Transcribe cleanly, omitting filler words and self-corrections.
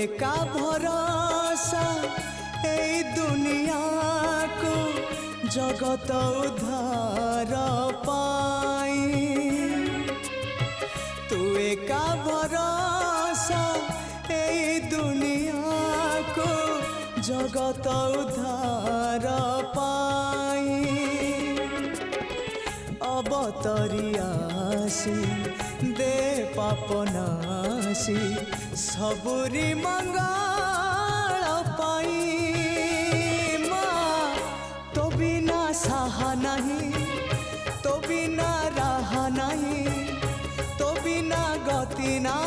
एका भरोसा ए दुनिया को जगत उद्धार पाई। तू एका भरोसा ए दुनिया को जगत उद्धार पाई। अवतरियासी दे पापनासी सबुरी मंगल पाई। माँ तो बिना साहा नहीं, तो बिना राह नहीं, तो बिना गति ना